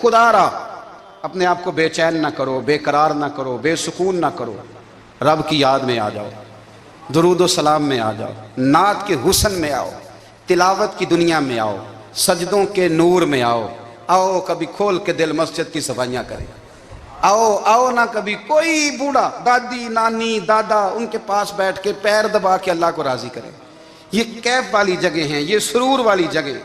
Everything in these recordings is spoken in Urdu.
خدا را اپنے آپ کو بے چین نہ کرو، بے قرار نہ کرو، بے سکون نہ کرو، رب کی یاد میں آ جاؤ، درود و سلام میں آ جاؤ، نعت کے حسن میں آؤ، تلاوت کی دنیا میں آؤ، سجدوں کے نور میں آؤ، آؤ کبھی کھول کے دل مسجد کی صفائیاں کریں، آؤ نہ کبھی کوئی بوڑھا دادی نانی دادا ان کے پاس بیٹھ کے پیر دبا کے اللہ کو راضی کریں۔ یہ کیف والی جگہ ہیں، یہ سرور والی جگہ۔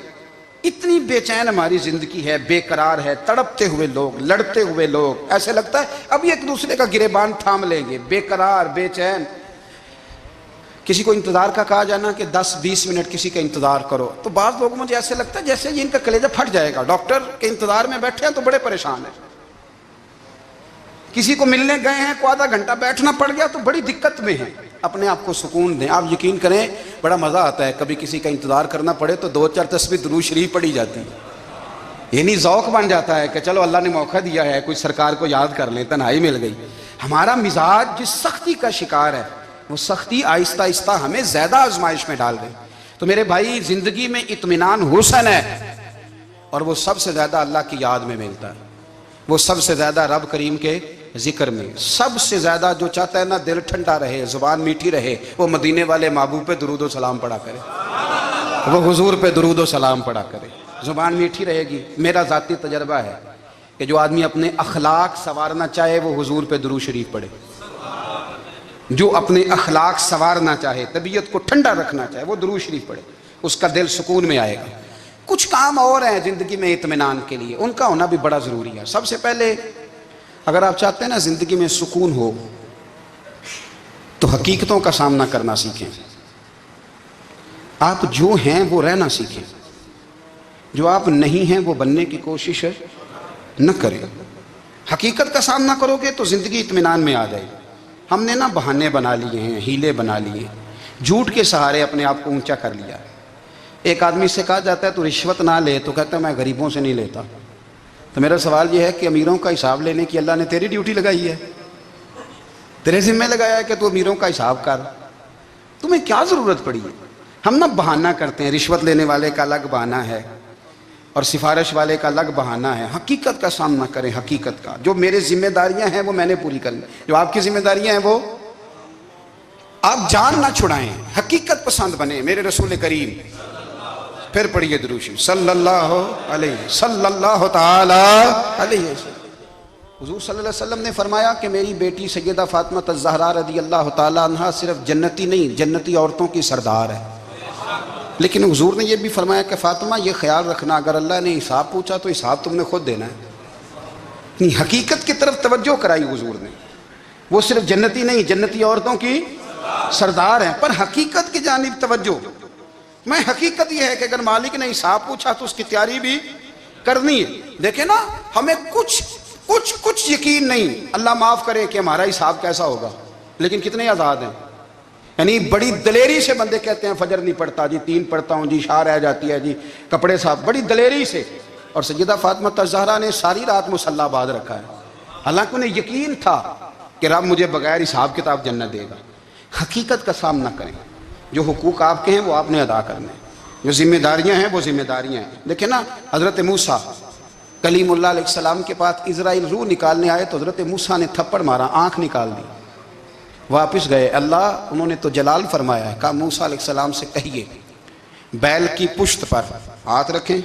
اتنی بے چین ہماری زندگی ہے، بے قرار ہے، تڑپتے ہوئے لوگ، لڑتے ہوئے لوگ، ایسے لگتا ہے ابھی ایک دوسرے کا گریبان تھام لیں گے، بے قرار بے چین۔ کسی کو انتظار کا کہا جانا کہ 10-20 منٹ کسی کا انتظار کرو، تو بعض لوگوں مجھے ایسے لگتا ہے جیسے ان کا کلیجہ پھٹ جائے گا، ڈاکٹر کے انتظار میں بیٹھے ہیں تو بڑے پریشان ہیں۔ کسی کو ملنے گئے ہیں کو آدھا گھنٹہ بیٹھنا پڑ گیا تو بڑی دقت میں ہیں۔ اپنے آپ کو سکون دیں۔ آپ یقین کریں بڑا مزہ آتا ہے، کبھی کسی کا انتظار کرنا پڑے تو 2-4 تسبیح درود شریف پڑھی جاتی ہے، یعنی ذوق بن جاتا ہے کہ چلو اللہ نے موقع دیا ہے، کوئی سرکار کو یاد کر لیں، تنہائی مل گئی۔ ہمارا مزاج جس سختی کا شکار ہے، وہ سختی آہستہ آہستہ ہمیں زیادہ آزمائش میں ڈال گئی۔ تو میرے بھائی، زندگی میں اطمینان حسن ہے، اور وہ سب سے زیادہ اللہ کی یاد میں ملتا ہے، وہ سب سے زیادہ رب کریم کے ذکر میں۔ سب سے زیادہ جو چاہتا ہے نا دل ٹھنڈا رہے، زبان میٹھی رہے، وہ مدینے والے محبوب پہ درود و سلام پڑھا کرے، وہ حضور پہ درود و سلام پڑھا کرے، زبان میٹھی رہے گی۔ میرا ذاتی تجربہ ہے کہ جو آدمی اپنے اخلاق سنوارنا چاہے وہ حضور پہ درود شریف پڑھے، جو اپنے اخلاق سنوارنا چاہے، طبیعت کو ٹھنڈا رکھنا چاہے، وہ درود شریف پڑھے، اس کا دل سکون میں آئے گا۔ کچھ کام اور ہیں زندگی میں اطمینان کے لیے، ان کا ہونا بھی بڑا ضروری ہے۔ سب سے پہلے اگر آپ چاہتے ہیں نا زندگی میں سکون ہو تو حقیقتوں کا سامنا کرنا سیکھیں۔ آپ جو ہیں وہ رہنا سیکھیں، جو آپ نہیں ہیں وہ بننے کی کوشش نہ کریں۔ حقیقت کا سامنا کرو گے تو زندگی اطمینان میں آ جائے گی۔ ہم نے نا بہانے بنا لیے ہیں، ہیلے بنا لیے، جھوٹ کے سہارے اپنے آپ کو اونچا کر لیا۔ ایک آدمی سے کہا جاتا ہے تو رشوت نہ لے، تو کہتا ہے میں غریبوں سے نہیں لیتا۔ تو میرا سوال یہ ہے کہ امیروں کا حساب لینے کی اللہ نے تیری ڈیوٹی لگائی ہے، تیرے ذمہ لگایا ہے کہ تو امیروں کا حساب کر، تمہیں کیا ضرورت پڑی ہے؟ ہم نا بہانہ کرتے ہیں، رشوت لینے والے کا الگ بہانہ ہے اور سفارش والے کا الگ بہانہ ہے۔ حقیقت کا سامنا کریں، حقیقت کا۔ جو میرے ذمہ داریاں ہیں وہ میں نے پوری کرنی، جو آپ کی ذمہ داریاں ہیں وہ آپ جان نہ چھڑائیں، حقیقت پسند بنیں۔ میرے رسول کریم، پھر پڑھیے درود شریف صلی اللہ تعالی علیہ وسلم۔ حضور صلی اللہ علیہ وسلم نے فرمایا کہ میری بیٹی سیدہ فاطمہ الزہرا رضی اللہ تعالی عنہا صرف جنتی نہیں، جنتی عورتوں کی سردار ہے۔ لیکن حضور نے یہ بھی فرمایا کہ فاطمہ یہ خیال رکھنا اگر اللہ نے حساب پوچھا تو حساب تم نے خود دینا ہے۔ حقیقت کی طرف توجہ کرائی حضور نے، وہ صرف جنتی نہیں، جنتی عورتوں کی سردار ہیں، پر حقیقت کی جانب توجہ۔ میں حقیقت یہ ہے کہ اگر مالک نے حساب پوچھا تو اس کی تیاری بھی کرنی ہے۔ دیکھیں نا، ہمیں کچھ یقین نہیں، اللہ معاف کرے کہ ہمارا حساب کیسا ہوگا، لیکن کتنے آزاد ہیں۔ یعنی بڑی دلیری سے بندے کہتے ہیں فجر نہیں پڑھتا جی، 3 پڑھتا ہوں جی، شاہ رہ جاتی ہے جی، کپڑے صاحب، بڑی دلیری سے۔ اور سیدہ فاطمہ الزہرا نے ساری رات مصلی باندھ رکھا ہے، حالانکہ انہیں یقین تھا کہ رب مجھے بغیر حساب کتاب جنت دے گا۔ حقیقت کا سامنا کریں، جو حقوق آپ کے ہیں وہ آپ نے ادا کرنے، جو ذمہ داریاں ہیں وہ ذمہ داریاں ہیں۔ دیکھیں نا، حضرت موسیٰ کلیم اللہ علیہ السلام کے پاس اسرائیل روح نکالنے آئے تو حضرت موسیٰ نے تھپڑ مارا، آنکھ نکال دی، واپس گئے۔ اللہ انہوں نے تو جلال فرمایا ہے، کہا موسیٰ علیہ السلام سے کہیے بیل کی پشت پر ہاتھ رکھیں،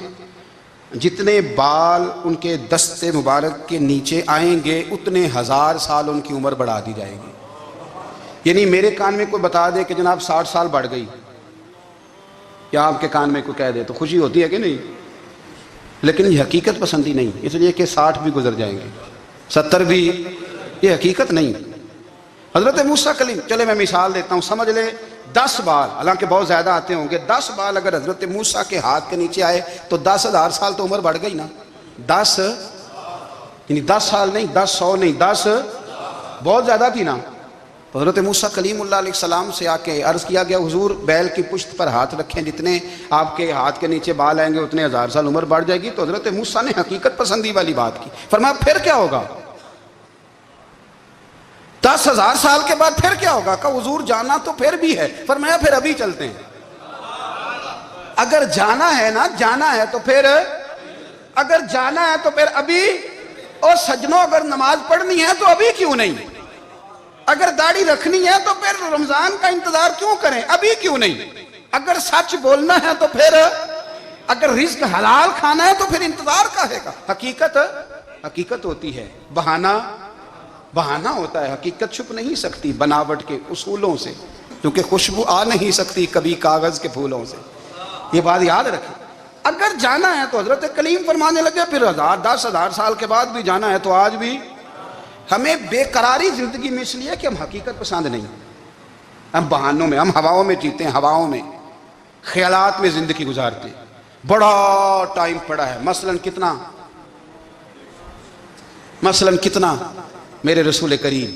جتنے بال ان کے دست مبارک کے نیچے آئیں گے اتنے 1000 سال ان کی عمر بڑھا دی جائے گی۔ یعنی میرے کان میں کوئی بتا دے کہ جناب 60 سال بڑھ گئی، یا آپ کے کان میں کوئی کہہ دے تو خوشی ہوتی ہے کہ نہیں؟ لیکن یہ حقیقت پسندی نہیں، اس لیے کہ 60 بھی گزر جائیں گے، 70 بھی، یہ حقیقت نہیں۔ حضرت موسیٰ کلیم، چلے میں مثال دیتا ہوں، سمجھ لے 10 بال، حالانکہ بہت زیادہ آتے ہوں گے، 10 بال اگر حضرت موسیٰ کے ہاتھ کے نیچے آئے تو 10,000 سال تو عمر بڑھ گئی نا۔ 10 یعنی 10 سال نہیں، 10 100 نہیں، 10 بہت زیادہ تھی نا۔ حضرت موسیٰ کلیم اللہ علیہ السلام سے آ کے عرض کیا گیا حضور بیل کی پشت پر ہاتھ رکھیں، جتنے آپ کے ہاتھ کے نیچے بال آئیں گے اتنے 1000 سال عمر بڑھ جائے گی۔ تو حضرت موسیٰ نے حقیقت پسندی والی بات کی، فرمایا پھر کیا ہوگا؟ 10,000 سال کے بعد پھر کیا ہوگا؟ کہا حضور جانا تو پھر بھی ہے، فرمایا پھر ابھی چلتے ہیں۔ اگر جانا ہے نا، جانا ہے تو پھر اگر جانا ہے تو پھر ابھی، اور سجنوں اگر نماز پڑھنی ہے تو ابھی کیوں نہیں؟ اگر داڑھی رکھنی ہے تو پھر رمضان کا انتظار کیوں کریں؟ ابھی کیوں نہیں؟ اگر سچ بولنا ہے تو پھر، اگر رزق حلال کھانا ہے تو پھر انتظار کاہے کا؟ حقیقت ہوتی ہے، بہانہ ہوتا ہے، حقیقت چھپ نہیں سکتی بناوٹ کے اصولوں سے، کیونکہ خوشبو آ نہیں سکتی کبھی کاغذ کے پھولوں سے، یہ بات یاد رکھیں۔ اگر جانا ہے تو حضرت کلیم فرمانے لگے پھر 10,000 سال کے بعد بھی جانا ہے تو آج بھی ہمیں بے قراری زندگی میں اس لیے کہ ہم حقیقت پسند نہیں، ہم بہانوں میں، ہم ہواؤں میں جیتے ہیں، ہواؤں میں، خیالات میں زندگی گزارتے ہیں۔ بڑا ٹائم پڑا ہے، مثلاً کتنا میرے رسول کریم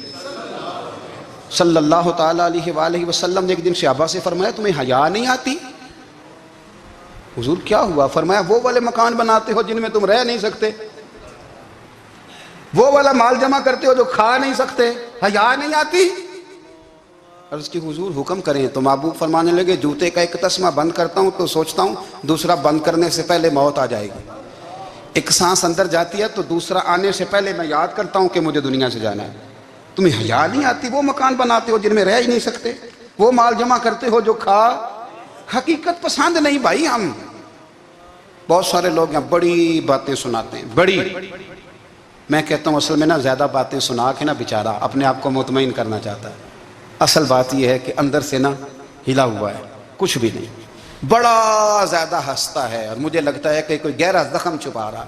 صلی اللہ تعالیٰ علیہ وآلہ وسلم نے ایک دن صحابہ سے فرمایا تمہیں حیا نہیں آتی؟ حضور کیا ہوا؟ فرمایا وہ والے مکان بناتے ہو جن میں تم رہ نہیں سکتے، وہ والا مال جمع کرتے ہو جو کھا نہیں سکتے، حیا نہیں آتی؟ عرض کی حضور حکم کریں تو محبوب فرمانے لگے جوتے کا ایک تسمہ بند کرتا ہوں تو سوچتا ہوں دوسرا بند کرنے سے پہلے موت آ جائے گی، ایک سانس اندر جاتی ہے تو دوسرا آنے سے پہلے میں یاد کرتا ہوں کہ مجھے دنیا سے جانا ہے۔ تمہیں حیا نہیں آتی؟ وہ مکان بناتے ہو جن میں رہ ہی نہیں سکتے، وہ مال جمع کرتے ہو جو کھا، حقیقت پسند نہیں بھائی ہم۔ بہت سارے لوگ یہاں بڑی باتیں سناتے ہیں، بڑی، میں کہتا ہوں اصل میں نا زیادہ باتیں سنا کے نا بیچارہ اپنے آپ کو مطمئن کرنا چاہتا ہے، اصل بات یہ ہے کہ اندر سے نا ہلا ہوا ہے، کچھ بھی نہیں، بڑا زیادہ ہنستا ہے اور مجھے لگتا ہے کہ کوئی گہرا زخم چھپا رہا،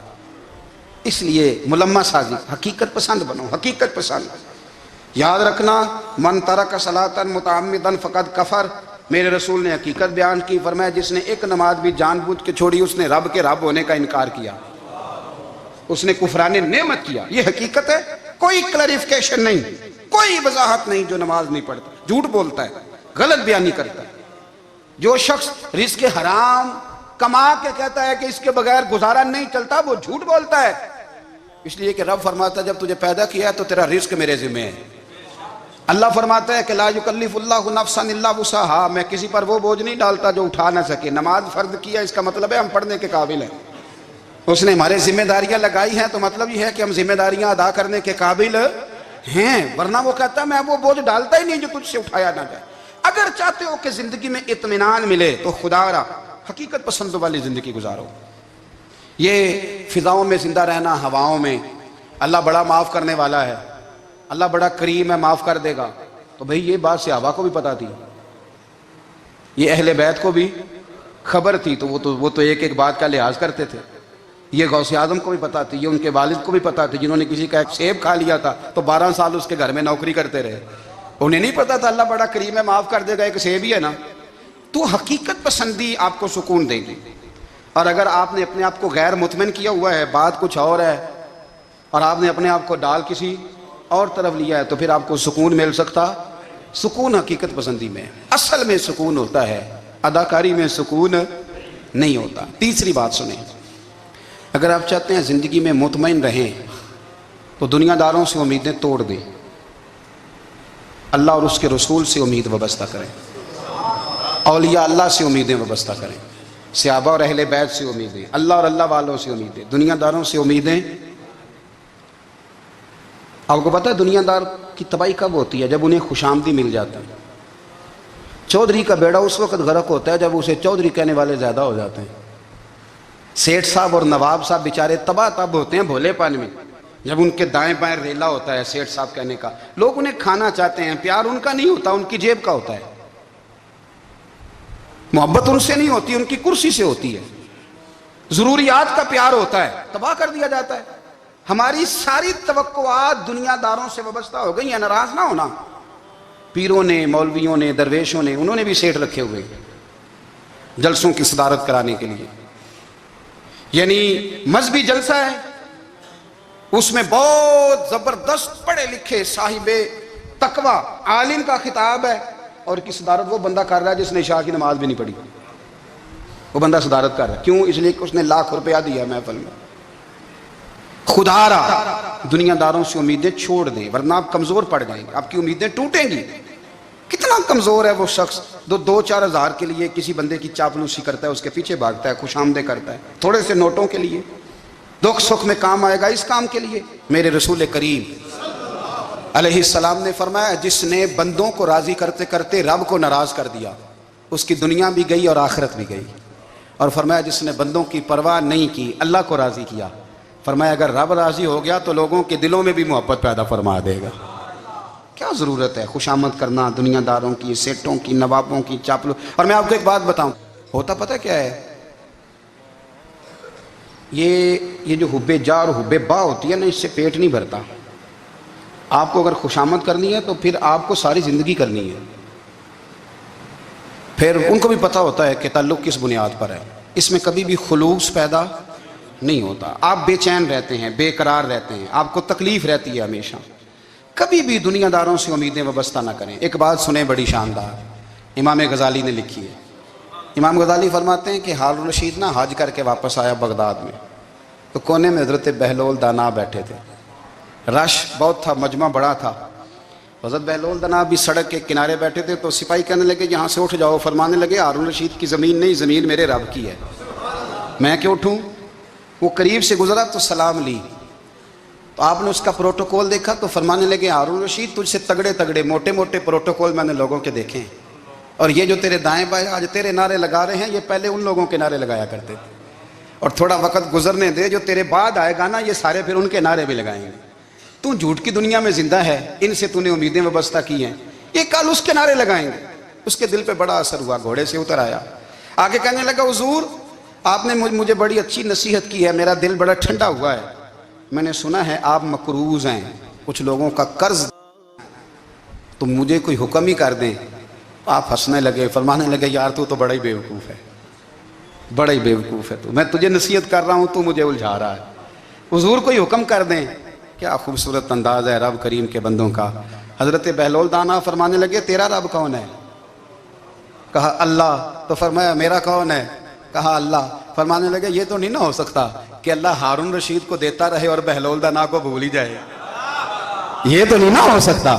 اس لیے ملمہ سازی۔ حقیقت پسند بنو، حقیقت پسند۔ یاد رکھنا من ترک صلاۃ متعمدا فقد کفر، میرے رسول نے حقیقت بیان کی، فرمایا جس نے ایک نماز بھی جان بوجھ کے چھوڑی اس نے رب کے رب ہونے کا انکار کیا، اس نے کفران نعمت کیا۔ یہ حقیقت ہے، کوئی کلیریفیکیشن نہیں، کوئی وضاحت نہیں۔ جو نماز نہیں پڑھتا جھوٹ بولتا ہے، غلط بیانی کرتا ہے، جو شخص رزق حرام کما کے کہتا ہے کہ اس کے بغیر گزارا نہیں چلتا، وہ جھوٹ بولتا ہے، اس لیے کہ رب فرماتا ہے جب تجھے پیدا کیا ہے تو تیرا رزق میرے ذمہ ہے۔ اللہ فرماتا ہے کہ لا یکلف اللہ نفسا الا وسعہا، میں کسی پر وہ بوجھ نہیں ڈالتا جو اٹھا نہ سکے۔ نماز فرض کیا اس کا مطلب ہے ہم پڑھنے کے قابل ہیں، اس نے ہمارے ذمہ داریاں لگائی ہیں تو مطلب یہ ہے کہ ہم ذمہ داریاں ادا کرنے کے قابل ہیں، ورنہ وہ کہتا ہے میں وہ بوجھ ڈالتا ہی نہیں جو تجھ سے اٹھایا نہ جائے۔ اگر چاہتے ہو کہ زندگی میں اطمینان ملے تو خدا را حقیقت پسند والی زندگی گزارو۔ یہ فضاؤں میں زندہ رہنا، ہواؤں میں، اللہ بڑا معاف کرنے والا ہے، اللہ بڑا کریم ہے، معاف کر دے گا، تو بھئی یہ بات صحابہ کو بھی پتا تھی، یہ اہل بیت کو بھی خبر تھی، تو وہ تو ایک ایک بات کا لحاظ کرتے تھے۔ یہ غوث اعظم کو بھی پتا تھی، یہ ان کے والد کو بھی پتا تھی، جنہوں نے کسی کا ایک سیب کھا لیا تھا تو 12 سال اس کے گھر میں نوکری کرتے رہے، انہیں نہیں پتا تھا اللہ بڑا کریم ہے، معاف کر دے گا، ایک سیب ہی ہے نا۔ تو حقیقت پسندی آپ کو سکون دے گی، اور اگر آپ نے اپنے آپ کو غیر مطمئن کیا ہوا ہے، بات کچھ اور ہے، اور آپ نے اپنے آپ کو ڈال کسی اور طرف لیا ہے، تو پھر آپ کو سکون مل سکتا؟ سکون حقیقت پسندی میں، اصل میں سکون ہوتا ہے، اداکاری میں سکون نہیں ہوتا۔ تیسری بات سنیں، اگر آپ چاہتے ہیں زندگی میں مطمئن رہیں تو دنیا داروں سے امیدیں توڑ دیں، اللہ اور اس کے رسول سے امید وابستہ کریں، اولیاء اللہ سے امیدیں وابستہ کریں، صحابہ اور اہل بیت سے امیدیں، اللہ اور اللہ والوں سے امیدیں، دنیا داروں سے امیدیں۔ آپ کو پتہ ہے دنیا دار کی تباہی کب ہوتی ہے؟ جب انہیں خوش آمدی مل جاتا ہے۔ چودھری کا بیڑا اس وقت غرق ہوتا ہے جب اسے چودھری کہنے والے زیادہ ہو جاتے ہیں۔ سیٹھ صاحب اور نواب صاحب بیچارے تباہ تب ہوتے ہیں بھولے پان میں، جب ان کے دائیں بائیں ریلا ہوتا ہے سیٹھ صاحب کہنے کا، لوگ انہیں کھانا چاہتے ہیں، پیار ان کا نہیں ہوتا، ان کی جیب کا ہوتا ہے، محبت ان سے نہیں ہوتی، ان کی کرسی سے ہوتی ہے، ضروریات کا پیار ہوتا ہے، تباہ کر دیا جاتا ہے۔ ہماری ساری توقعات دنیا داروں سے وابستہ ہو گئی ہیں، ناراض نہ ہونا۔ پیروں نے، مولویوں نے، درویشوں نے، انہوں نے بھی سیٹ رکھے ہوئے جلسوں کی صدارت کرانے کے لیے، یعنی مذہبی جلسہ ہے، اس میں بہت زبردست پڑھے لکھے صاحب تقوی عالم کا خطاب ہے، اور کی صدارت وہ بندہ کر رہا ہے جس نے عشاء کی نماز بھی نہیں پڑھی، وہ بندہ صدارت کر رہا ہے، کیوں؟ اس لیے کہ اس نے ₹1,00,000 دیا محفل میں۔ خدا را دنیا داروں سے امیدیں چھوڑ دیں ورنہ آپ کمزور پڑ جائیں گے، آپ کی امیدیں ٹوٹیں گی۔ کتنا کمزور ہے وہ شخص جو 2-4 ہزار کے لیے کسی بندے کی چاپلوسی کرتا ہے، اس کے پیچھے بھاگتا ہے، خوش آمدیں کرتا ہے، تھوڑے سے نوٹوں کے لیے۔ دکھ سکھ میں کام آئے گا، اس کام کے لیے میرے رسول کریم علیہ السلام نے فرمایا جس نے بندوں کو راضی کرتے کرتے رب کو ناراض کر دیا اس کی دنیا بھی گئی اور آخرت بھی گئی، اور فرمایا جس نے بندوں کی پرواہ نہیں کی اللہ کو راضی کیا، فرمایا اگر رب راضی ہو گیا تو لوگوں کے دلوں میں بھی محبت پیدا فرما دے گا۔ کیا ضرورت ہے خوشامد کرنا دنیا داروں کی، سیٹوں کی، نوابوں کی، چاپلوں۔ اور میں آپ کو ایک بات بتاؤں، ہوتا پتہ کیا ہے، یہ جو حب جا اور حب با ہوتی ہے نا، اس سے پیٹ نہیں بھرتا۔ آپ کو اگر خوشامد کرنی ہے تو پھر آپ کو ساری زندگی کرنی ہے، پھر ان کو بھی پتہ ہوتا ہے کہ تعلق کس بنیاد پر ہے، اس میں کبھی بھی خلوص پیدا نہیں ہوتا۔ آپ بے چین رہتے ہیں، بے قرار رہتے ہیں، آپ کو تکلیف رہتی ہے ہمیشہ۔ کبھی بھی دنیا داروں سے امیدیں وابستہ نہ کریں۔ ایک بات سنیں بڑی شاندار، امام غزالی نے لکھی ہے۔ امام غزالی فرماتے ہیں کہ ہارون الرشید نا حج کر کے واپس آیا بغداد میں، تو کونے میں حضرت بہلول دانا بیٹھے تھے، رش بہت تھا، مجمع بڑا تھا۔ حضرت بہلول دانا بھی سڑک کے کنارے بیٹھے تھے، تو سپاہی کہنے لگے یہاں سے اٹھ جاؤ، فرمانے لگے ہارون الرشید کی زمین نہیں، زمین میرے رب کی ہے، میں کیوں اٹھوں؟ وہ قریب سے گزرا تو سلام لی، تو آپ نے اس کا پروٹوکول دیکھا تو فرمانے لگے ہارون الرشید تجھ سے تگڑے تگڑے موٹے موٹے پروٹوکول میں نے لوگوں کے دیکھے ہیں، اور یہ جو تیرے دائیں بائیں آج تیرے نعرے لگا رہے ہیں یہ پہلے ان لوگوں کے نعرے لگایا کرتے تھے، اور تھوڑا وقت گزرنے دے، جو تیرے بعد آئے گا نا یہ سارے پھر ان کے نعرے بھی لگائیں گے۔ تو جھوٹ کی دنیا میں زندہ ہے، ان سے تو نے امیدیں وابستہ کی ہیں، یہ کل اس کے نعرے لگائیں گے۔ اس کے دل پہ بڑا اثر ہوا، گھوڑے سے اتر آیا، آگے کہنے لگا حضور آپ نے مجھے بڑی اچھی نصیحت کی ہے، میرا دل بڑا ٹھنڈا ہوا ہے، میں نے سنا ہے آپ مقروض ہیں، کچھ لوگوں کا قرض، تو مجھے کوئی حکم ہی کر دیں۔ آپ ہنسنے لگے، فرمانے لگے یار تو بڑا ہی بیوقوف ہے، بڑا ہی بیوقوف ہے تو، میں تجھے نصیحت کر رہا ہوں تو مجھے الجھا رہا ہے، حضور کوئی حکم کر دیں۔ کیا خوبصورت انداز ہے رب کریم کے بندوں کا۔ حضرت بہلول دانا فرمانے لگے تیرا رب کون ہے؟ کہا اللہ، تو فرمایا میرا کون ہے؟ کہا اللہ۔ فرمانے لگے یہ تو نہیں نہ ہو سکتا کہ اللہ ہارون رشید کو دیتا رہے اور بہلول دانا کو بھول ہی جائے، یہ تو نہیں نہ ہو سکتا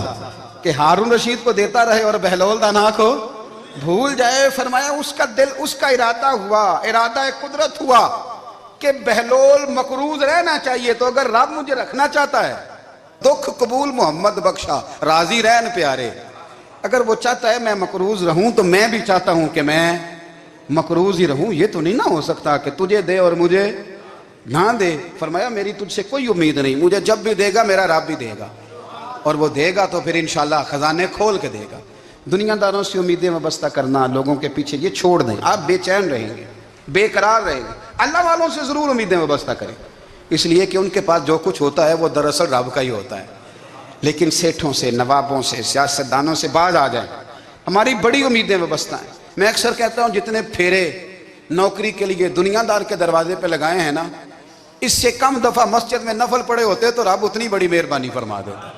کہ ہارون رشید کو دیتا رہے اور بہلول دانا کو بھول جائے۔ فرمایا اس کا دل، اس کا ارادہ ہوا، ارادہ قدرت ہوا کہ بہلول مقروض رہنا چاہیے، تو اگر رب مجھے رکھنا چاہتا ہے، دکھ قبول محمد بخشا راضی رہن پیارے، اگر وہ چاہتا ہے میں مقروض رہوں تو میں بھی چاہتا ہوں کہ میں مقروض ہی رہوں، یہ تو نہیں نہ ہو سکتا کہ تجھے دے اور مجھے نہ دے۔ فرمایا میری تجھ سے کوئی امید نہیں، مجھے جب بھی دے گا میرا رب بھی دے گا، اور وہ دے گا تو پھر انشاءاللہ خزانے کھول کے دے گا۔ دنیا داروں سے امیدیں وابستہ کرنا، لوگوں کے پیچھے، یہ چھوڑ دیں، آپ بے چین رہیں گے، بے قرار رہیں گے۔ اللہ والوں سے ضرور امیدیں وابستہ کریں، اس لیے کہ ان کے پاس جو کچھ ہوتا ہے وہ دراصل رب کا ہی ہوتا ہے، لیکن سیٹھوں سے، نوابوں سے، سیاستدانوں سے باز آ جائیں۔ ہماری بڑی امیدیں وابستہ ہیں۔ میں اکثر کہتا ہوں جتنے پھیرے نوکری کے لیے دنیا دار کے دروازے پہ لگائے ہیں نا، اس سے کم دفعہ مسجد میں نفل پڑے ہوتے تو رب اتنی بڑی مہربانی فرما دیتا۔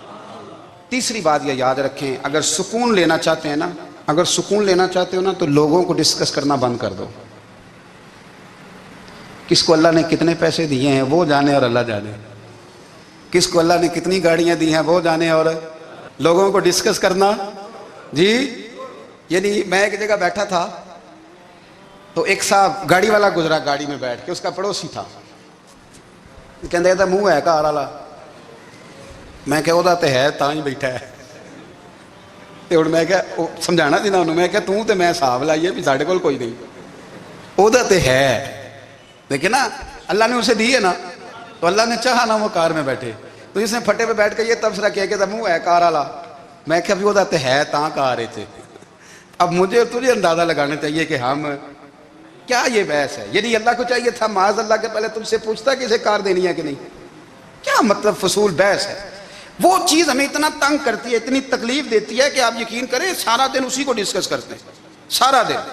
تیسری بات یہ یاد رکھیں، اگر سکون لینا چاہتے ہیں نا، اگر سکون لینا چاہتے ہو نا تو لوگوں کو ڈسکس کرنا بند کر دو۔ کس کو اللہ نے کتنے پیسے دیے ہیں وہ جانے اور اللہ جانے، کس کو اللہ نے کتنی گاڑیاں دی ہیں وہ جانے، اور لوگوں کو ڈسکس کرنا جی۔ یعنی میں ایک جگہ بیٹھا تھا تو ایک صاحب گاڑی والا گزرا، گاڑی میں بیٹھ کے، اس کا پڑوسی تھا، کہندے تھا منہ ہے کار والا، میں کہ وہ ہے تاں ہی بیٹھا ہے، تو میں کہ سمجھانا دینا انہوں، میں کہ توں تے میں حساب لائیے بھی ساڈے کول کوئی نہیں، وہ تے ہے، لیکن نا اللہ نے اسے دی ہے نا، تو اللہ نے چاہا نا وہ کار میں بیٹھے، تو اس نے پھٹے پہ بیٹھ کے یہ تبصرہ کیا کہ منہ ہے کار والا، میں کہ ابھی وہ ہے تاں کار ہے۔ اب مجھے تجھے اندازہ لگانا چاہیے کہ ہم کیا یہ بحث ہے، یعنی اللہ کو چاہیے تھا معاذ اللہ کے پہلے تم سے پوچھتا کہ اسے کار دینی ہے کہ نہیں، کیا مطلب فضول بحث ہے۔ وہ چیز ہمیں اتنا تنگ کرتی ہے، اتنی تکلیف دیتی ہے کہ آپ یقین کریں سارا دن اسی کو ڈسکس کرتے ہیں، سارا دن۔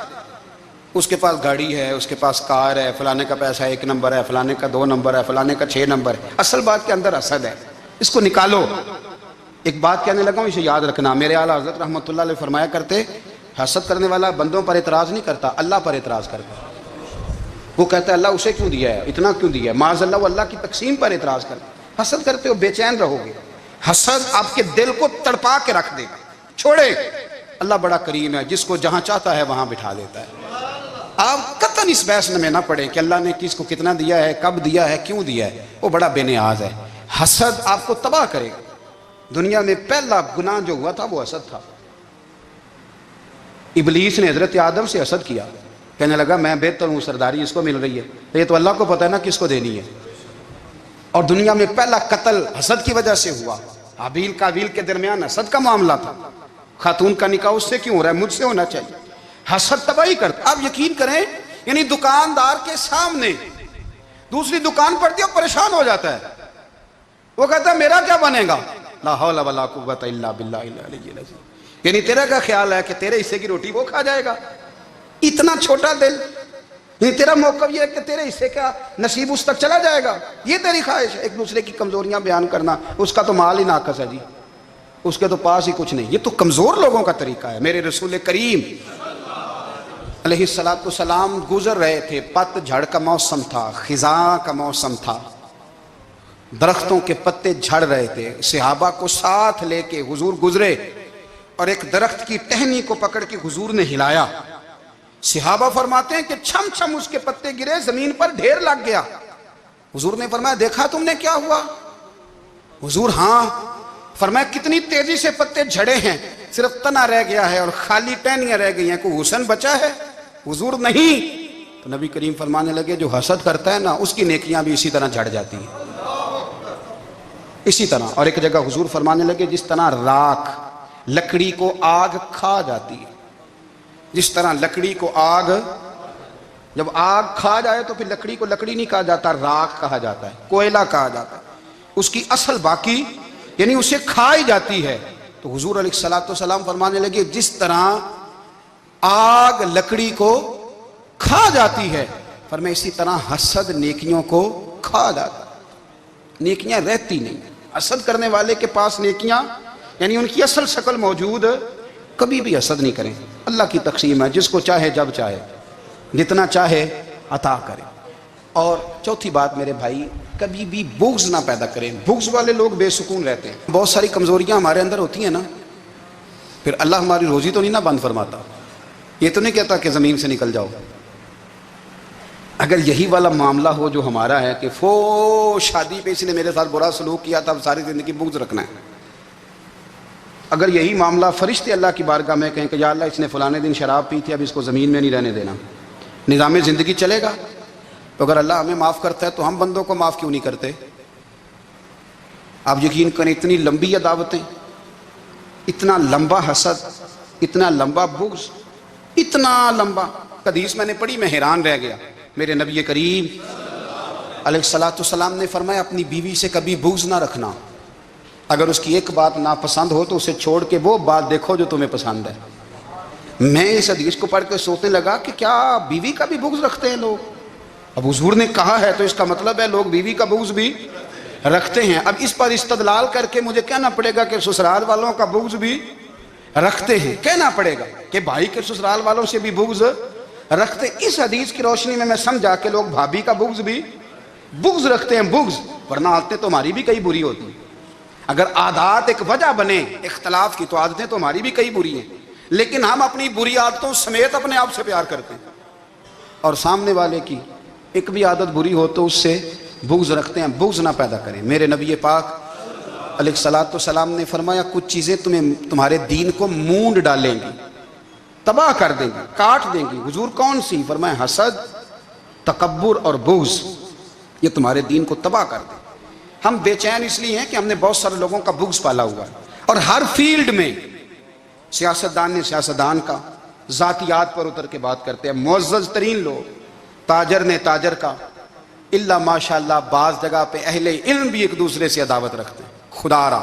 اس کے پاس گاڑی ہے، اس کے پاس کار ہے، فلانے کا پیسہ 1 نمبر ہے، فلانے کا 2 نمبر ہے، فلانے کا 6 نمبر ہے، اصل بات کے اندر حسد ہے، اس کو نکالو۔ ایک بات کہنے لگا ہوں، اسے یاد رکھنا، میرے اعلیٰ حضرت رحمۃ اللہ علیہ فرمایا کرتے، حسد کرنے والا بندوں پر اعتراض نہیں کرتا، اللہ پر اعتراض کرتا۔ وہ کہتا ہے اللہ اسے کیوں دیا ہے، اتنا کیوں دیا ہے، معاذ اللہ وہ اللہ کی تقسیم پر اعتراض کرتا۔ حسد کرتے ہو بے چین رہو گے، حسد آپ کے دل کو تڑپا کے رکھ دے گا، چھوڑے۔ اللہ بڑا کریم ہے، جس کو جہاں چاہتا ہے وہاں بٹھا دیتا ہے۔ آپ قطعاً اس بحث میں نہ پڑیں کہ اللہ نے کس کو کتنا دیا ہے، کب دیا ہے، کیوں دیا ہے، وہ بڑا بے نیاز ہے۔ حسد آپ کو تباہ کرے گا۔ دنیا میں پہلا گناہ جو ہوا تھا وہ حسد تھا۔ ابلیس نے حضرت آدم سے حسد کیا، کہنے لگا میں بہتر ہوں، سرداری اس کو مل رہی ہے، یہ تو اللہ کو پتہ ہے نا کس کو دینی ہے۔ اور دنیا میں پہلا قتل حسد کی وجہ سے ہوا۔ حابیل قابیل کے درمیان حسد کا معاملہ تھا، خاتون کا نکاح اس سے کیوں ہو رہا ہے، مجھ سے ہونا چاہیے۔ حسد تباہی کرتا۔ آپ یقین کریں، یعنی دکاندار کے سامنے دوسری دکان پڑتی ہے، پریشان ہو جاتا ہے، وہ کہتا ہے میرا کیا بنے گا، لا حول ولا قوت الا باللہ العلی العظیم۔ یعنی تیرا کیا خیال ہے کہ تیرے حصے کی روٹی وہ کھا جائے گا؟ اتنا چھوٹا دل، یعنی تیرا موقف یہ ہے کہ تیرے حصے کا نصیب اس تک چلا جائے گا، یہ تیری خواہش ہے۔ ایک دوسرے کی کمزوریاں بیان کرنا، اس کا تو مال ہی ناقص ہے جی، اس کے تو پاس ہی کچھ نہیں، یہ تو کمزور لوگوں کا طریقہ ہے۔ میرے رسول کریم علیہ السلام گزر رہے تھے، پت جھڑ کا موسم تھا، خزاں کا موسم تھا، درختوں کے پتے جھڑ رہے تھے، صحابہ کو ساتھ لے کے حضور گزرے اور ایک درخت کی ٹہنی کو پکڑ کے حضور نے ہلایا۔ صحابہ فرماتے ہیں کہ چھم چھم اس کے پتے گرے، زمین پر ڈھیر لگ گیا۔ حضور نے فرمایا دیکھا تم نے کیا ہوا؟ حضور ہاں۔ فرمایا کتنی تیزی سے پتے جھڑے ہیں، صرف تنا رہ گیا ہے اور خالی ٹہنیاں رہ گئی ہیں، کوئی حسن بچا ہے؟ حضور نہیں۔ تو نبی کریم فرمانے لگے جو حسد کرتا ہے نا، اس کی نیکیاں بھی اسی طرح جھڑ جاتی ہیں، اسی طرح۔ اور ایک جگہ حضور فرمانے لگے جس طرح راکھ لکڑی کو آگ کھا جاتی ہے، جس طرح لکڑی کو آگ، جب آگ کھا جائے تو پھر لکڑی کو لکڑی نہیں کہا جاتا، راکھ کہا جاتا ہے، کوئلہ کہا جاتا ہے، اس کی اصل باقی یعنی اسے کھائی جاتی ہے۔ تو حضور علیہ السلام فرمانے لگے جس طرح آگ لکڑی کو کھا جاتی ہے، فرمایا اسی طرح حسد نیکیوں کو کھا جاتا ہے، نیکیاں رہتی نہیں۔ حسد کرنے والے کے پاس نیکیاں یعنی ان کی اصل شکل موجود، کبھی بھی حسد نہیں کریں۔ اللہ کی تقسیم ہے، جس کو چاہے جب چاہے جتنا چاہے عطا کرے۔ اور چوتھی بات میرے بھائی، کبھی بھی بغض نہ پیدا کریں۔ بغض والے لوگ بے سکون رہتے ہیں۔ بہت ساری کمزوریاں ہمارے اندر ہوتی ہیں نا، پھر اللہ ہماری روزی تو نہیں نہ بند فرماتا، یہ تو نہیں کہتا کہ زمین سے نکل جاؤ۔ اگر یہی والا معاملہ ہو جو ہمارا ہے کہ شادی پہ اس نے میرے ساتھ برا سلوک کیا تھا، اب ساری زندگی بغض رکھنا ہے۔ اگر یہی معاملہ فرشتے اللہ کی بارگاہ میں کہیں کہ یا اللہ اس نے فلانے دن شراب پی تھی، اب اس کو زمین میں نہیں رہنے دینا، نظام زندگی چلے گا؟ تو اگر اللہ ہمیں معاف کرتا ہے تو ہم بندوں کو معاف کیوں نہیں کرتے؟ آپ یقین کریں اتنی لمبی عداوتیں، اتنا لمبا حسد، اتنا لمبا بغض، اتنا لمبا۔ حدیث میں نے پڑھی، میں حیران رہ گیا۔ میرے نبی کریم علیہ السلام نے فرمایا اپنی بیوی سے کبھی بغض نہ رکھنا، اگر اس کی ایک بات ناپسند ہو تو اسے چھوڑ کے وہ بات دیکھو جو تمہیں پسند ہے۔ میں اس حدیث کو پڑھ کے سوچنے لگا کہ کیا بیوی کا بھی بغض رکھتے ہیں لوگ؟ اب حضور نے کہا ہے تو اس کا مطلب ہے لوگ بیوی کا بغض بھی رکھتے ہیں۔ اب اس پر استدلال کر کے مجھے کہنا پڑے گا کہ سسرال والوں کا بغض بھی رکھتے ہیں، کہنا پڑے گا کہ بھائی کے سسرال والوں سے بھی بغض رکھتے۔ اس حدیث کی روشنی میں سمجھا کہ لوگ بھابھی کا بغض رکھتے ہیں، بغض، ورنہ عادتیں تو ہماری بھی کئی بری ہوتی ہیں۔ اگر عادات ایک وجہ بنے اختلاف کی تو عادتیں تو ہماری بھی کئی بری ہیں، لیکن ہم اپنی بری عادتوں سمیت اپنے آپ سے پیار کرتے ہیں، اور سامنے والے کی ایک بھی عادت بری ہو تو اس سے بغض رکھتے ہیں۔ بغض نہ پیدا کریں۔ میرے نبی پاک علیہ السلام نے فرمایا کچھ چیزیں تمہارے دین کو مونڈ ڈالیں گی، تباہ کر دیں گی، کاٹ دیں گی۔ حضور کون سی؟ فرمایا حسد، تکبر اور بغض، یہ تمہارے دین کو تباہ کر دیں۔ ہم بے چین اس لیے ہیں کہ ہم نے بہت سارے لوگوں کا بغض پالا ہوا ہے، اور ہر فیلڈ میں سیاستدان نے سیاستدان کا، ذاتیات پر اتر کے بات کرتے ہیں، معزز ترین لوگ، تاجر نے تاجر کا، اللہ ماشاءاللہ بعض جگہ پہ اہل علم بھی ایک دوسرے سے عداوت رکھتے ہیں۔ خدا را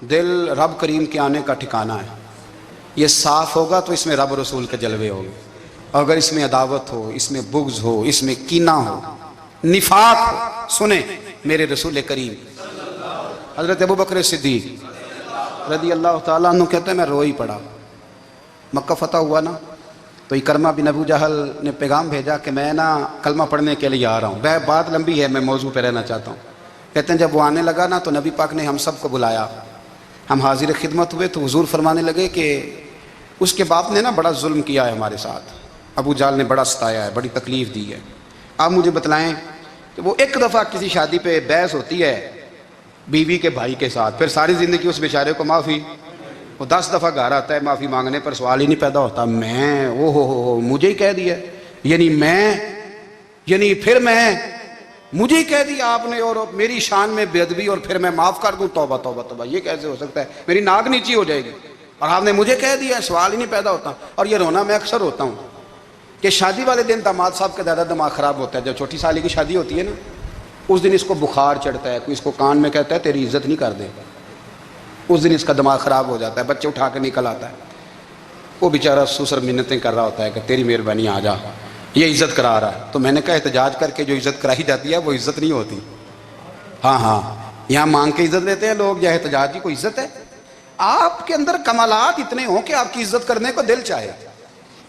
دل رب کریم کے آنے کا ٹھکانہ ہے، یہ صاف ہوگا تو اس میں رب رسول کے جلوے ہوں گے، اور اگر اس میں عداوت ہو، اس میں بغض ہو، اس میں کینہ ہو، نفاق ہو، سنیں میرے رسول کریم حضرت ابوبکر صدیق رضی اللہ تعالیٰ عنہ کہتے ہیں میں رو ہی پڑا۔ مکہ فتح ہوا نا تو اکرمہ بن ابو جہل نے پیغام بھیجا کہ میں نا کلمہ پڑھنے کے لیے آ رہا ہوں۔ بات لمبی ہے، میں موضوع پہ رہنا چاہتا ہوں۔ کہتے ہیں جب وہ آنے لگا نا تو نبی پاک نے ہم سب کو بلایا، ہم حاضر خدمت ہوئے تو حضور فرمانے لگے کہ اس کے باپ نے نا بڑا ظلم کیا ہے ہمارے ساتھ، ابو جال نے بڑا ستایا ہے, بڑی تکلیف دی ہے. آپ مجھے بتلائیں کہ وہ ایک دفعہ کسی شادی پہ بحث ہوتی ہے بیوی کے بھائی کے ساتھ, پھر ساری زندگی اس بیچارے کو معافی, وہ 10 دفعہ گھر آتا ہے معافی مانگنے پر, سوال ہی نہیں پیدا ہوتا میں او ہو مجھے ہی کہہ دیا, یعنی پھر میں مجھے ہی کہہ دیا آپ نے, اور میری شان میں بے ادبی, اور پھر میں معاف کر دوں, توبہ توبہ توبہ, یہ کیسے ہو سکتا ہے, میری ناک نیچی ہو جائے گی, اور آپ نے مجھے کہہ دیا, سوال ہی نہیں پیدا ہوتا. اور یہ رونا میں اکثر ہوتا ہوں کہ شادی والے دن داماد صاحب کا زیادہ دماغ خراب ہوتا ہے. جب چھوٹی سالی کی شادی ہوتی ہے نا, اس دن اس کو بخار چڑھتا ہے, کوئی اس کو کان میں کہتا ہے تیری عزت نہیں کر دے, اس دن اس کا دماغ خراب ہو جاتا ہے, بچے اٹھا کے نکل آتا ہے, وہ بیچارہ سسر منتیں کر رہا ہوتا ہے کہ تیری مہربانی آ جا, یہ عزت کرا رہا ہے. تو میں نے کہا احتجاج کر کے جو عزت کرائی جاتی ہے وہ عزت نہیں ہوتی. ہاں یہاں مانگ کے عزت لیتے ہیں لوگ, یا احتجاج کی کوئی عزت ہے؟ آپ کے اندر کمالات اتنے ہوں کہ آپ کی عزت کرنے کو دل چاہے,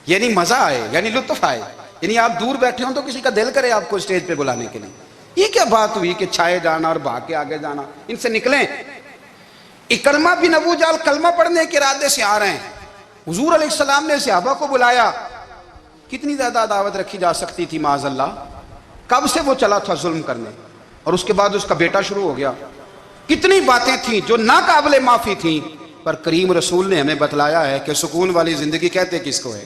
یعنی مزہ آئے, یعنی لطف آئے, یعنی آپ دور بیٹھے ہوں تو کسی کا دل کرے آپ کو اسٹیج پہ بلانے کے لیے. یہ کیا بات ہوئی کہ چھائے جانا اور بھاگ کے آگے جانا, ان سے نکلیں. اکرمہ بن ابو جال کلمہ پڑھنے کے ارادے سے آ رہے ہیں, حضور علیہ السلام نے صحابہ کو بلایا. کتنی زیادہ دعوت رکھی جا سکتی تھی معاذ اللہ, کب سے وہ چلا تھا ظلم کرنے, اور اس کے بعد اس کا بیٹا شروع ہو گیا. کتنی باتیں تھیں جو ناقابل معافی تھیں, پر کریم رسول نے ہمیں بتلایا ہے کہ سکون والی زندگی کہتے کس کو ہے.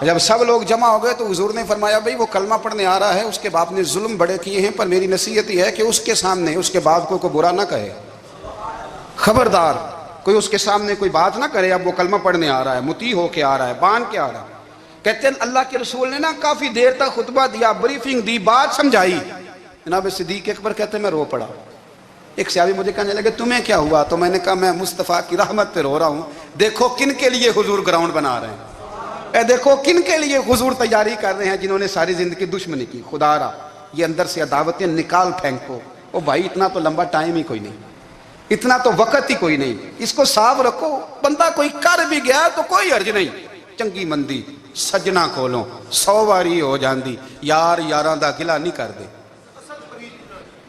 جب سب لوگ جمع ہو گئے تو حضور نے فرمایا بھئی وہ کلمہ پڑھنے آ رہا ہے, اس کے باپ نے ظلم بڑے کیے ہیں, پر میری نصیحت یہ ہے کہ اس کے سامنے اس کے باپ کو کوئی برا نہ کہے, خبردار کوئی اس کے سامنے کوئی بات نہ کرے. اب وہ کلمہ پڑھنے آ رہا ہے, مطیع ہو کے آ رہا ہے, بان کے آ رہا ہے. کہتے ہیں اللہ کے رسول نے نا کافی دیر تک خطبہ دیا, بریفنگ دی, بات سمجھائی. جناب صدیق اکبر کہتے ہیں میں رو پڑا. ایک صحابی مجھے کہنے لگے تمہیں کیا ہوا؟ تو میں نے کہا میں مصطفیٰ کی رحمت پہ رو رہا ہوں. دیکھو کن کے لیے حضور گراؤنڈ بنا رہے ہیں, اے دیکھو کن کے لیے حضور تیاری کر رہے ہیں, جنہوں نے ساری زندگی دشمنی کی. خدا را یہ اندر سے عداوتیں نکال پھینکو. او بھائی اتنا تو لمبا ٹائم ہی کوئی نہیں, اتنا تو وقت ہی کوئی نہیں, اس کو صاف رکھو. بندہ کوئی کر بھی گیا تو کوئی حرج نہیں. چنگی مندی سجنا کولوں 100 واری ہو جاندی, یار یاراں دا گلا نہیں کر دے.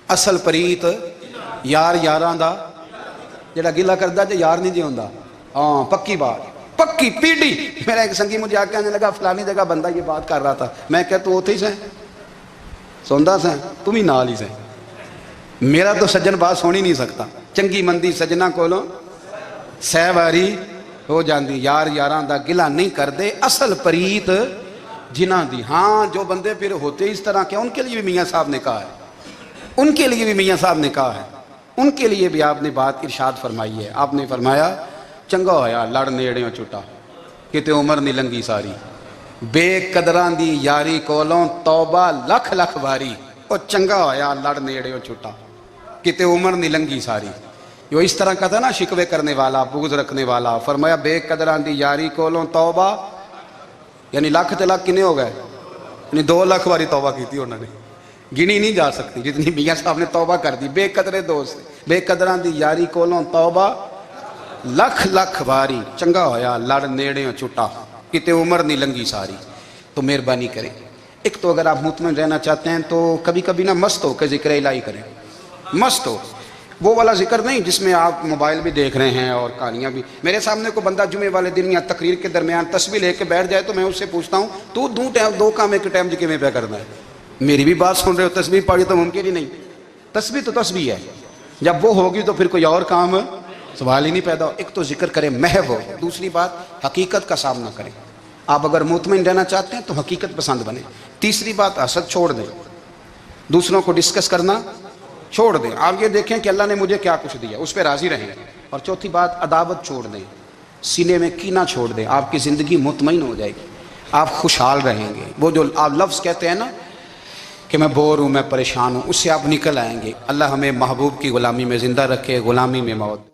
اصل پریت یار یاراں دا جڑا گلا کردا جے یار نہیں جے ہوندا. ہاں پکی بات, پکی پیڑی. میرا ایک سنگی مجھے آ کے آنے لگا فلانی جگہ بندہ یہ بات کر رہا تھا. میں کہ تو اوتھے ہی سیں سوندا سیں, تم ہی نال ہی سیں. میرا تو سجن بات سن ہی نہیں سکتا. چنگی مندی سجنا کولوں 100 واری ہو جاندی, یار یاراں دا گلا نہیں کر دے. اصل پریت جنہاں دی. ہاں جو بندے پھر ہوتے اس طرح کے, ان کے لیے بھی میاں صاحب نے کہا ہے, ان کے لیے بھی میاں صاحب نے کہا ہے, ان کے لیے بھی آپ نے بات ارشاد فرمائی ہے. آپ نے فرمایا چنگا ہویا لڑ نیڑیوں چھٹا, کتے عمر نہیں لنگی ساری. بے قدران دی یاری کولوں توبہ لکھ لکھ باری. او چنگا ہویا لڑ نیڑیوں چھٹا, کتے عمر نہیں لنگی ساری. جو اس طرح کا تھا نا شکوے کرنے والا, بغض رکھنے والا, فرمایا بے قدران دی یاری کولوں توبہ, یعنی لاکھ تے لاکھ کنے ہو گئے, یعنی 2 لاکھ باری توبہ کی تھی انہوں نے, گنی نہیں جا سکتی جتنی میاں صاحب نے توبہ کر دی. بے قدرے دوست, بے قدران دی یاری کولوں توبہ لکھ لکھ باری. چنگا ہویا لڑ نیڑیوں چھٹا, کتے عمر نہیں لنگی ساری. تو مہربانی کریں, ایک تو اگر آپ مطمئن رہنا چاہتے ہیں تو کبھی کبھی نا مست ہو کے ذکر الہی کریں. مست ہو, وہ والا ذکر نہیں جس میں آپ موبائل بھی دیکھ رہے ہیں اور کہانیاں بھی. میرے سامنے کو بندہ جمعے والے دن یا تقریر کے درمیان تسبیح لے کے بیٹھ جائے تو میں اس سے پوچھتا ہوں تو 2 کام ایک ٹائم جی کیویں پہ کرنا ہے؟ میری بھی بات سن رہے ہو, تسبیح پڑھی تو ممکن ہی نہیں. تسبیح تو تسبیح ہے, جب وہ ہوگی تو پھر کوئی اور کام سوال ہی نہیں پیدا. ایک تو ذکر کریں محو ہو, دوسری بات حقیقت کا سامنا کریں. آپ اگر مطمئن رہنا چاہتے ہیں تو حقیقت پسند بنیں. تیسری بات حسد چھوڑ دیں, دوسروں کو ڈسکس کرنا چھوڑ دیں. آپ یہ دیکھیں کہ اللہ نے مجھے کیا کچھ دیا, اس پہ راضی رہیں. اور چوتھی بات عداوت چھوڑ دیں, سینے میں کینہ چھوڑ دیں. آپ کی زندگی مطمئن ہو جائے گی, آپ خوشحال رہیں گے. وہ جو آپ لفظ کہتے ہیں نا کہ میں بور ہوں, میں پریشان ہوں, اس سے آپ نکل آئیں گے. اللہ ہمیں محبوب کی غلامی میں زندہ رکھے, غلامی میں موت.